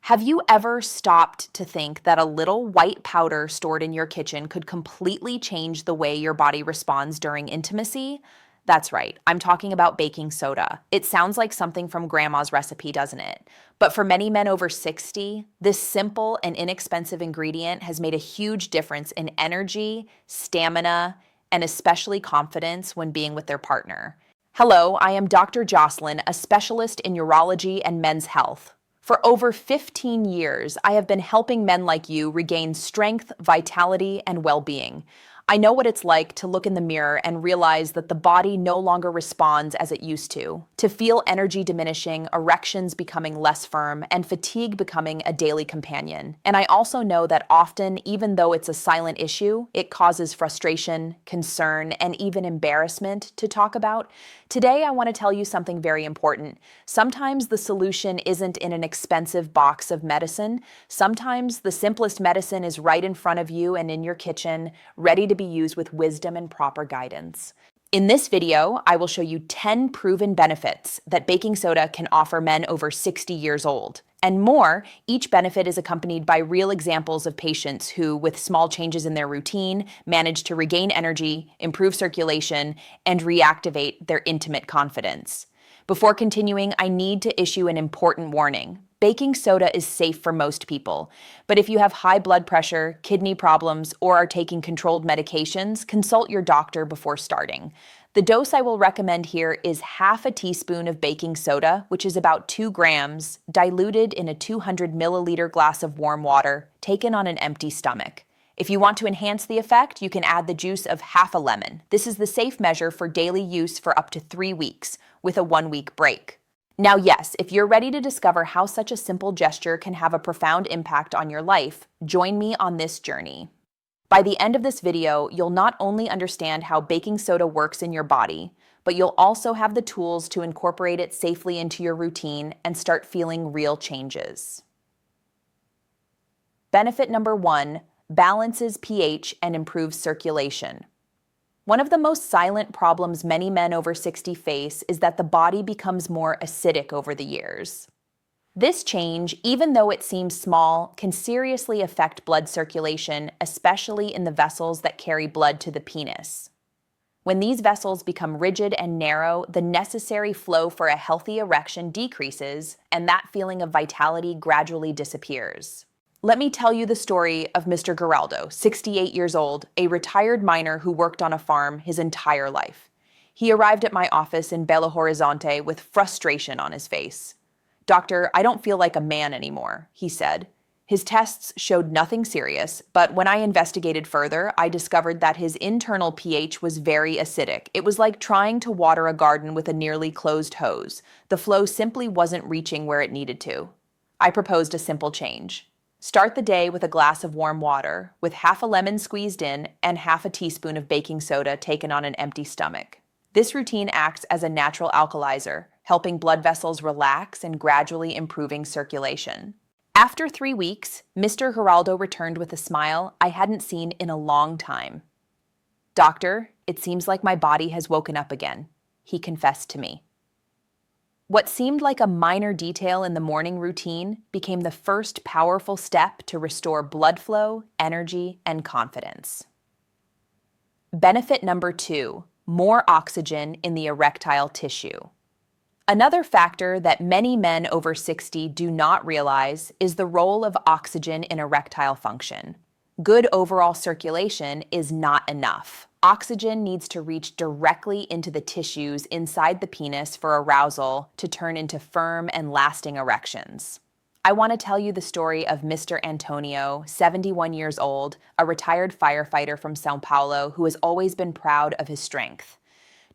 Have you ever stopped to think that a little white powder stored in your kitchen could completely change the way your body responds during intimacy? That's right, I'm talking about baking soda. It sounds like something from grandma's recipe, doesn't it? But for many men over 60, this simple and inexpensive ingredient has made a huge difference in energy, stamina, and especially confidence when being with their partner. Hello, I am Dr. Jocelyn, a specialist in urology and men's health. For over 15 years, I have been helping men like you regain strength, vitality, and well-being. I know what it's like to look in the mirror and realize that the body no longer responds as it used to feel energy diminishing, erections becoming less firm, and fatigue becoming a daily companion. And I also know that often, even though it's a silent issue, it causes frustration, concern, and even embarrassment to talk about. Today, I want to tell you something very important. Sometimes the solution isn't in an expensive box of medicine. Sometimes the simplest medicine is right in front of you and in your kitchen, ready to be used with wisdom and proper guidance. In this video, I will show you 10 proven benefits that baking soda can offer men over 60 years old. And more, each benefit is accompanied by real examples of patients who, with small changes in their routine, manage to regain energy, improve circulation, and reactivate their intimate confidence. Before continuing, I need to issue an important warning. Baking soda is safe for most people, but if you have high blood pressure, kidney problems, or are taking controlled medications, consult your doctor before starting. The dose I will recommend here is half a teaspoon of baking soda, which is about 2 grams, diluted in a 200 milliliter glass of warm water, taken on an empty stomach. If you want to enhance the effect, you can add the juice of half a lemon. This is the safe measure for daily use for up to 3 weeks, with a 1-week break. Now, yes, if you're ready to discover how such a simple gesture can have a profound impact on your life, join me on this journey. By the end of this video, you'll not only understand how baking soda works in your body, but you'll also have the tools to incorporate it safely into your routine and start feeling real changes. Benefit number 1, balances pH and improves circulation. One of the most silent problems many men over 60 face is that the body becomes more acidic over the years. This change, even though it seems small, can seriously affect blood circulation, especially in the vessels that carry blood to the penis. When these vessels become rigid and narrow, the necessary flow for a healthy erection decreases, and that feeling of vitality gradually disappears. Let me tell you the story of Mr. Giraldo, 68 years old, a retired miner who worked on a farm his entire life. He arrived at my office in Belo Horizonte with frustration on his face. "Doctor, I don't feel like a man anymore," he said. His tests showed nothing serious, but when I investigated further, I discovered that his internal pH was very acidic. It was like trying to water a garden with a nearly closed hose. The flow simply wasn't reaching where it needed to. I proposed a simple change. Start the day with a glass of warm water, with half a lemon squeezed in and half a teaspoon of baking soda taken on an empty stomach. This routine acts as a natural alkalizer, helping blood vessels relax and gradually improving circulation. After 3 weeks, Mr. Giraldo returned with a smile I hadn't seen in a long time. "Doctor, it seems like my body has woken up again," he confessed to me. What seemed like a minor detail in the morning routine became the first powerful step to restore blood flow, energy, and confidence. Benefit number 2, more oxygen in the erectile tissue. Another factor that many men over 60 do not realize is the role of oxygen in erectile function. Good overall circulation is not enough. Oxygen needs to reach directly into the tissues inside the penis for arousal to turn into firm and lasting erections. I want to tell you the story of Mr. Antonio, 71 years old, a retired firefighter from São Paulo who has always been proud of his strength.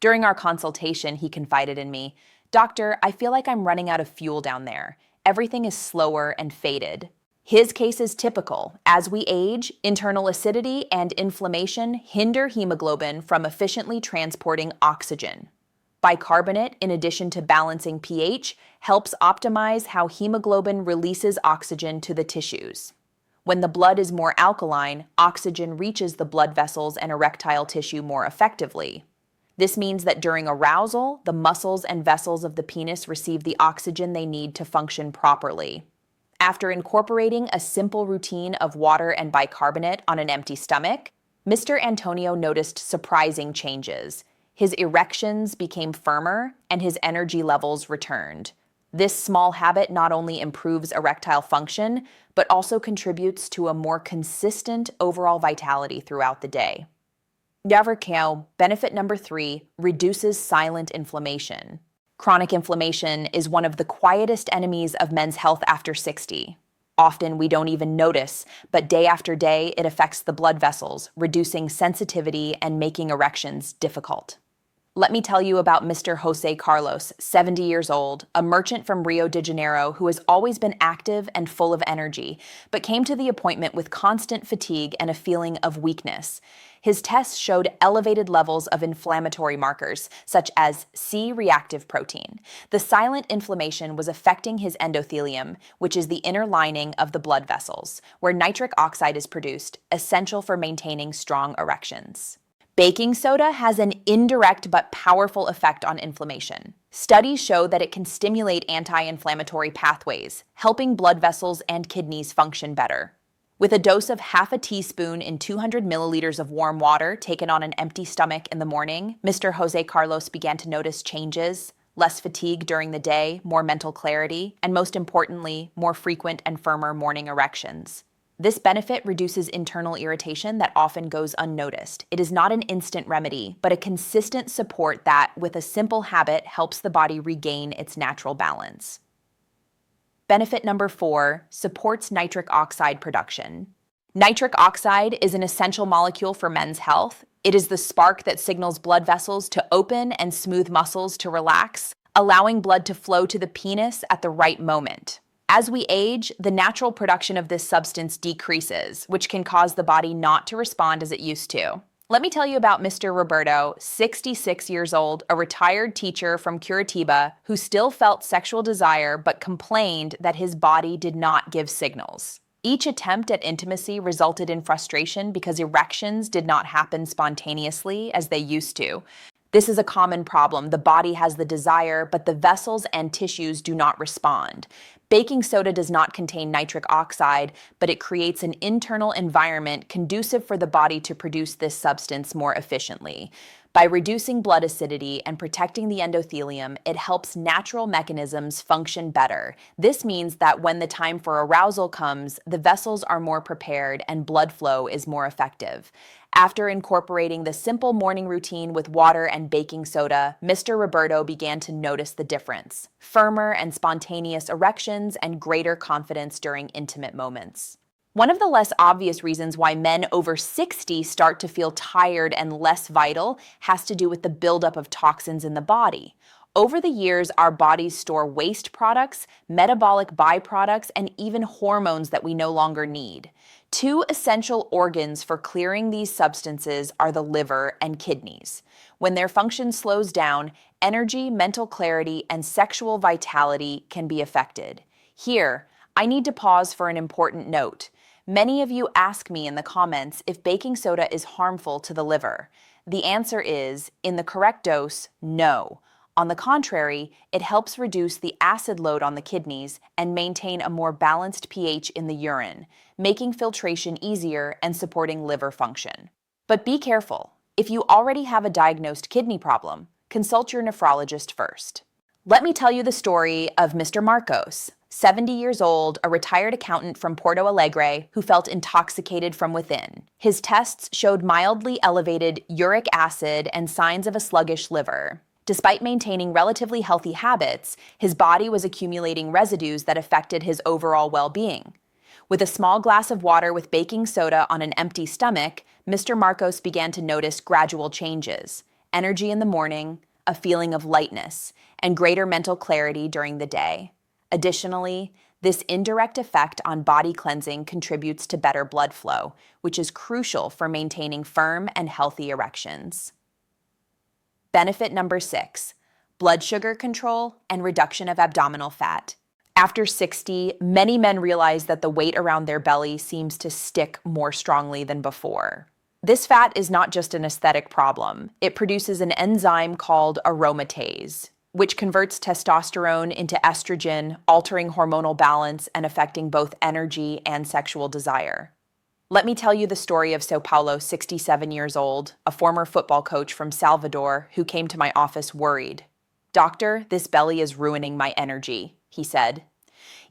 During our consultation, he confided in me, "Doctor, I feel like I'm running out of fuel down there. Everything is slower and faded." His case is typical. As we age, internal acidity and inflammation hinder hemoglobin from efficiently transporting oxygen. Bicarbonate, in addition to balancing pH, helps optimize how hemoglobin releases oxygen to the tissues. When the blood is more alkaline, oxygen reaches the blood vessels and erectile tissue more effectively. This means that during arousal, the muscles and vessels of the penis receive the oxygen they need to function properly. After incorporating a simple routine of water and bicarbonate on an empty stomach, Mr. Antonio noticed surprising changes. His erections became firmer and his energy levels returned. This small habit not only improves erectile function, but also contributes to a more consistent overall vitality throughout the day. Benefit number 3, reduces silent inflammation. Chronic inflammation is one of the quietest enemies of men's health after 60. Often we don't even notice, but day after day it affects the blood vessels, reducing sensitivity and making erections difficult. Let me tell you about Mr. Jose Carlos, 70 years old, a merchant from Rio de Janeiro who has always been active and full of energy, but came to the appointment with constant fatigue and a feeling of weakness. His tests showed elevated levels of inflammatory markers, such as C-reactive protein. The silent inflammation was affecting his endothelium, which is the inner lining of the blood vessels, where nitric oxide is produced, essential for maintaining strong erections. Baking soda has an indirect but powerful effect on inflammation. Studies show that it can stimulate anti-inflammatory pathways, helping blood vessels and kidneys function better. With a dose of half a teaspoon in 200 milliliters of warm water taken on an empty stomach in the morning, Mr. Jose Carlos began to notice changes: less fatigue during the day, more mental clarity, and most importantly, more frequent and firmer morning erections. This benefit reduces internal irritation that often goes unnoticed. It is not an instant remedy, but a consistent support that, with a simple habit, helps the body regain its natural balance. Benefit number 4, supports nitric oxide production. Nitric oxide is an essential molecule for men's health. It is the spark that signals blood vessels to open and smooth muscles to relax, allowing blood to flow to the penis at the right moment. As we age, the natural production of this substance decreases, which can cause the body not to respond as it used to. Let me tell you about Mr. Roberto, 66 years old, a retired teacher from Curitiba who still felt sexual desire but complained that his body did not give signals. Each attempt at intimacy resulted in frustration because erections did not happen spontaneously as they used to. This is a common problem. The body has the desire, but the vessels and tissues do not respond. Baking soda does not contain nitric oxide, but it creates an internal environment conducive for the body to produce this substance more efficiently. By reducing blood acidity and protecting the endothelium, it helps natural mechanisms function better. This means that when the time for arousal comes, the vessels are more prepared and blood flow is more effective. After incorporating the simple morning routine with water and baking soda, Mr. Roberto began to notice the difference: firmer and spontaneous erections and greater confidence during intimate moments. One of the less obvious reasons why men over 60 start to feel tired and less vital has to do with the buildup of toxins in the body. Over the years, our bodies store waste products, metabolic byproducts, and even hormones that we no longer need. Two essential organs for clearing these substances are the liver and kidneys. When their function slows down, energy, mental clarity, and sexual vitality can be affected. Here, I need to pause for an important note. Many of you ask me in the comments if baking soda is harmful to the liver. The answer is, in the correct dose, no. On the contrary, it helps reduce the acid load on the kidneys and maintain a more balanced pH in the urine, making filtration easier and supporting liver function. But be careful. If you already have a diagnosed kidney problem, consult your nephrologist first. Let me tell you the story of Mr. Marcos, 70 years old, a retired accountant from Porto Alegre who felt intoxicated from within. His tests showed mildly elevated uric acid and signs of a sluggish liver. Despite maintaining relatively healthy habits, his body was accumulating residues that affected his overall well-being. With a small glass of water with baking soda on an empty stomach, Mr. Marcos began to notice gradual changes: energy in the morning, a feeling of lightness, and greater mental clarity during the day. Additionally, this indirect effect on body cleansing contributes to better blood flow, which is crucial for maintaining firm and healthy erections. Benefit number 6, blood sugar control and reduction of abdominal fat. After 60, many men realize that the weight around their belly seems to stick more strongly than before. This fat is not just an aesthetic problem. It produces an enzyme called aromatase. which converts testosterone into estrogen, altering hormonal balance and affecting both energy and sexual desire. Let me tell you the story of Sao Paulo, 67 years old, a former football coach from Salvador who came to my office worried. "Doctor, this belly is ruining my energy," he said.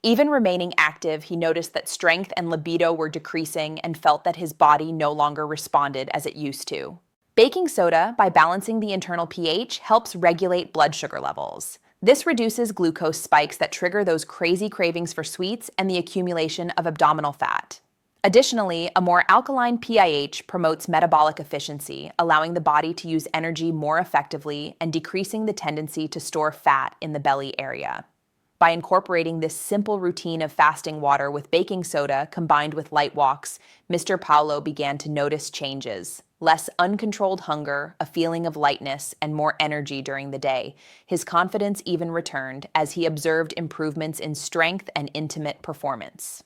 Even remaining active, he noticed that strength and libido were decreasing and felt that his body no longer responded as it used to. Baking soda, by balancing the internal pH, helps regulate blood sugar levels. This reduces glucose spikes that trigger those crazy cravings for sweets and the accumulation of abdominal fat. Additionally, a more alkaline pH promotes metabolic efficiency, allowing the body to use energy more effectively and decreasing the tendency to store fat in the belly area. By incorporating this simple routine of fasting water with baking soda combined with light walks, Mr. Paulo began to notice changes. Less uncontrolled hunger, a feeling of lightness, and more energy during the day. His confidence even returned as he observed improvements in strength and intimate performance.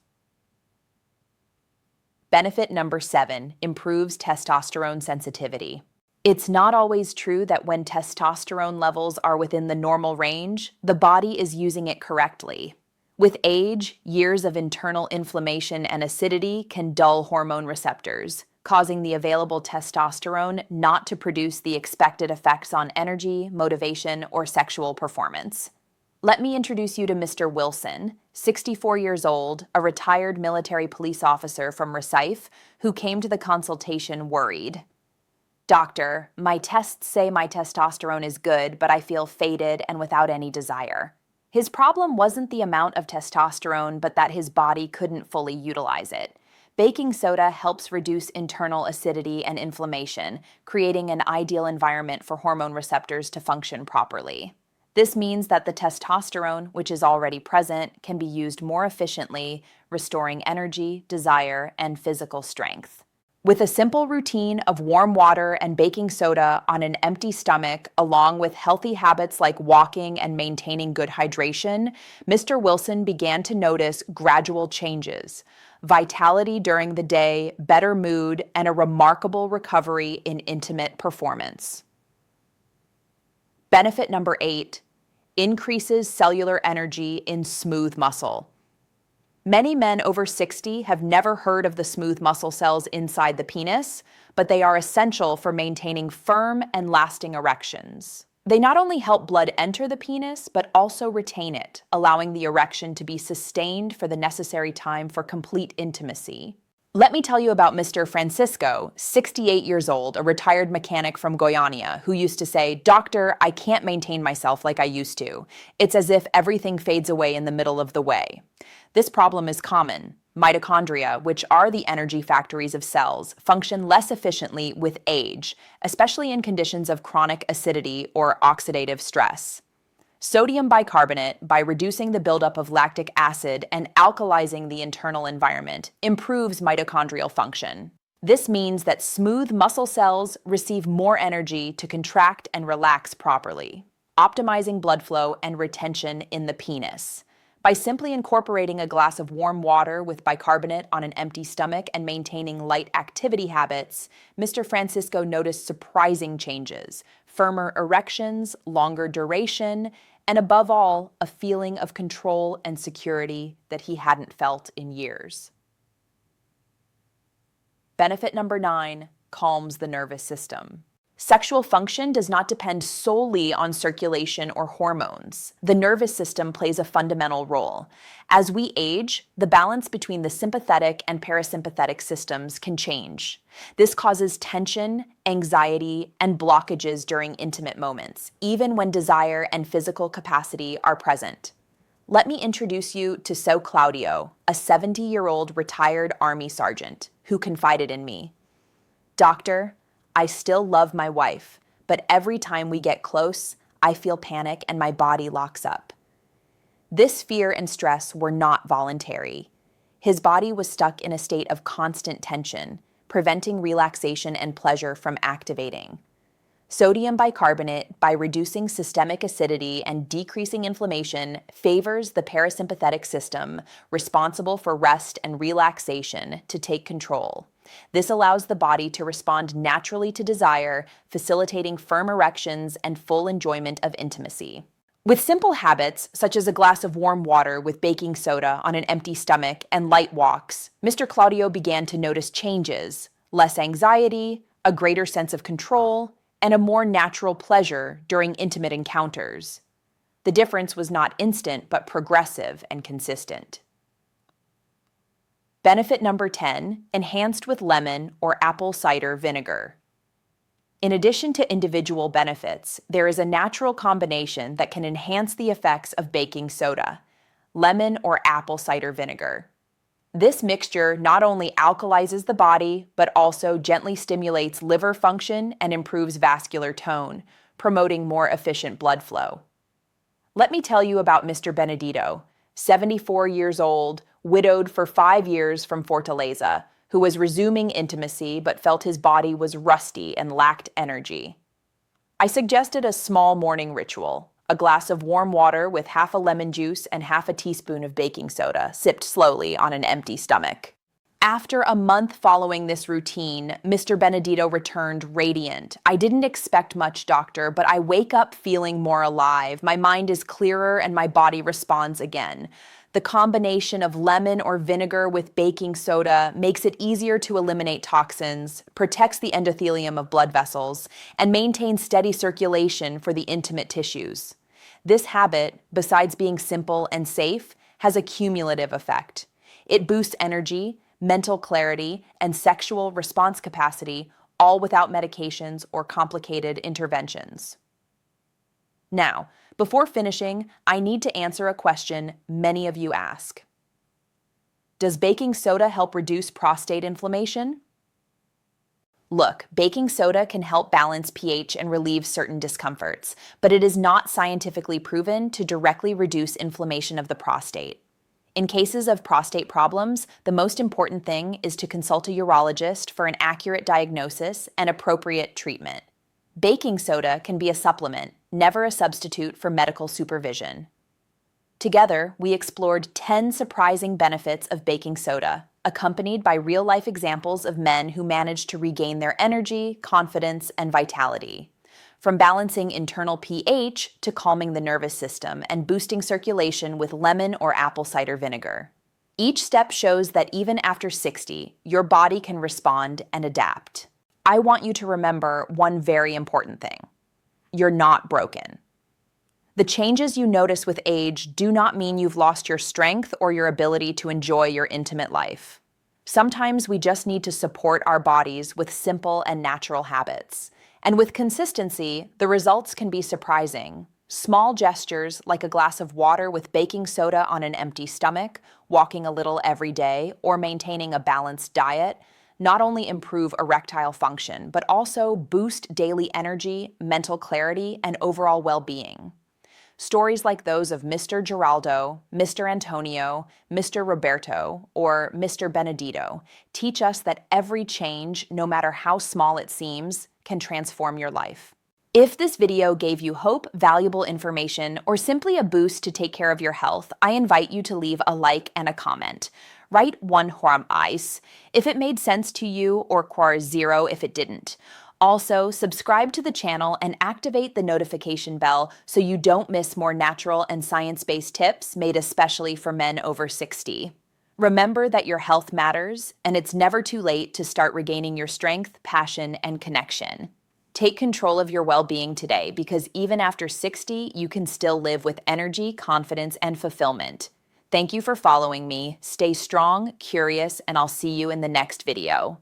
Benefit number 7, improves testosterone sensitivity. It's not always true that when testosterone levels are within the normal range, the body is using it correctly. With age, years of internal inflammation and acidity can dull hormone receptors, causing the available testosterone not to produce the expected effects on energy, motivation, or sexual performance. Let me introduce you to Mr. Wilson, 64 years old, a retired military police officer from Recife, who came to the consultation worried. "Doctor, my tests say my testosterone is good, but I feel faded and without any desire." His problem wasn't the amount of testosterone, but that his body couldn't fully utilize it. Baking soda helps reduce internal acidity and inflammation, creating an ideal environment for hormone receptors to function properly. This means that the testosterone, which is already present, can be used more efficiently, restoring energy, desire, and physical strength. With a simple routine of warm water and baking soda on an empty stomach, along with healthy habits like walking and maintaining good hydration, Mr. Wilson began to notice gradual changes: vitality during the day, better mood, and a remarkable recovery in intimate performance. Benefit number 8, increases cellular energy in smooth muscle. Many men over 60 have never heard of the smooth muscle cells inside the penis, but they are essential for maintaining firm and lasting erections. They not only help blood enter the penis, but also retain it, allowing the erection to be sustained for the necessary time for complete intimacy. Let me tell you about Mr. Francisco, 68 years old, a retired mechanic from Goiânia, who used to say, "Doctor, I can't maintain myself like I used to. It's as if everything fades away in the middle of the way." This problem is common. Mitochondria, which are the energy factories of cells, function less efficiently with age, especially in conditions of chronic acidity or oxidative stress. Sodium bicarbonate, by reducing the buildup of lactic acid and alkalizing the internal environment, improves mitochondrial function. This means that smooth muscle cells receive more energy to contract and relax properly, optimizing blood flow and retention in the penis. By simply incorporating a glass of warm water with bicarbonate on an empty stomach and maintaining light activity habits, Mr. Francisco noticed surprising changes: firmer erections, longer duration, and above all, a feeling of control and security that he hadn't felt in years. Benefit number 9, calms the nervous system. Sexual function does not depend solely on circulation or hormones. The nervous system plays a fundamental role. As we age, the balance between the sympathetic and parasympathetic systems can change. This causes tension, anxiety, and blockages during intimate moments, even when desire and physical capacity are present. Let me introduce you to So Claudio, a 70-year-old retired Army sergeant, who confided in me. "Doctor, I still love my wife, but every time we get close, I feel panic and my body locks up." This fear and stress were not voluntary. His body was stuck in a state of constant tension, preventing relaxation and pleasure from activating. Sodium bicarbonate, by reducing systemic acidity and decreasing inflammation, favors the parasympathetic system, responsible for rest and relaxation, to take control. This allows the body to respond naturally to desire, facilitating firm erections and full enjoyment of intimacy. With simple habits, such as a glass of warm water with baking soda on an empty stomach and light walks, Mr. Claudio began to notice changes: less anxiety, a greater sense of control, and a more natural pleasure during intimate encounters. The difference was not instant, but progressive and consistent. Benefit number 10, enhanced with lemon or apple cider vinegar. In addition to individual benefits, there is a natural combination that can enhance the effects of baking soda: lemon or apple cider vinegar. This mixture not only alkalizes the body, but also gently stimulates liver function and improves vascular tone, promoting more efficient blood flow. Let me tell you about Mr. Benedito, 74 years old, widowed for 5 years from Fortaleza, who was resuming intimacy but felt his body was rusty and lacked energy. I suggested a small morning ritual: a glass of warm water with half a lemon juice and half a teaspoon of baking soda, sipped slowly on an empty stomach. After a month following this routine, Mr. Benedito returned radiant. "I didn't expect much, doctor, but I wake up feeling more alive. My mind is clearer and my body responds again. The combination of lemon or vinegar with baking soda makes it easier to eliminate toxins, protects the endothelium of blood vessels, and maintains steady circulation for the intimate tissues. This habit, besides being simple and safe, has a cumulative effect. It boosts energy, mental clarity, and sexual response capacity, all without medications or complicated interventions." Now, before finishing, I need to answer a question many of you ask. Does baking soda help reduce prostate inflammation? Look, baking soda can help balance pH and relieve certain discomforts, but it is not scientifically proven to directly reduce inflammation of the prostate. In cases of prostate problems, the most important thing is to consult a urologist for an accurate diagnosis and appropriate treatment. Baking soda can be a supplement, never a substitute for medical supervision. Together, we explored 10 surprising benefits of baking soda, accompanied by real-life examples of men who managed to regain their energy, confidence, and vitality. From balancing internal pH to calming the nervous system and boosting circulation with lemon or apple cider vinegar. Each step shows that even after 60, your body can respond and adapt. I want you to remember one very important thing: you're not broken. The changes you notice with age do not mean you've lost your strength or your ability to enjoy your intimate life. Sometimes we just need to support our bodies with simple and natural habits. And with consistency, the results can be surprising. Small gestures like a glass of water with baking soda on an empty stomach, walking a little every day, or maintaining a balanced diet not only improve erectile function, but also boost daily energy, mental clarity, and overall well-being. Stories like those of Mr. Geraldo, Mr. Antonio, Mr. Roberto, or Mr. Benedito teach us that every change, no matter how small it seems, can transform your life. If this video gave you hope, valuable information, or simply a boost to take care of your health, I invite you to leave a like and a comment. Write 1 Huam Ice if it made sense to you, or quar 0 if it didn't. Also, subscribe to the channel and activate the notification bell so you don't miss more natural and science-based tips made especially for men over 60. Remember that your health matters, and it's never too late to start regaining your strength, passion, and connection. Take control of your well-being today, because even after 60, you can still live with energy, confidence, and fulfillment. Thank you for following me. Stay strong, curious, and I'll see you in the next video.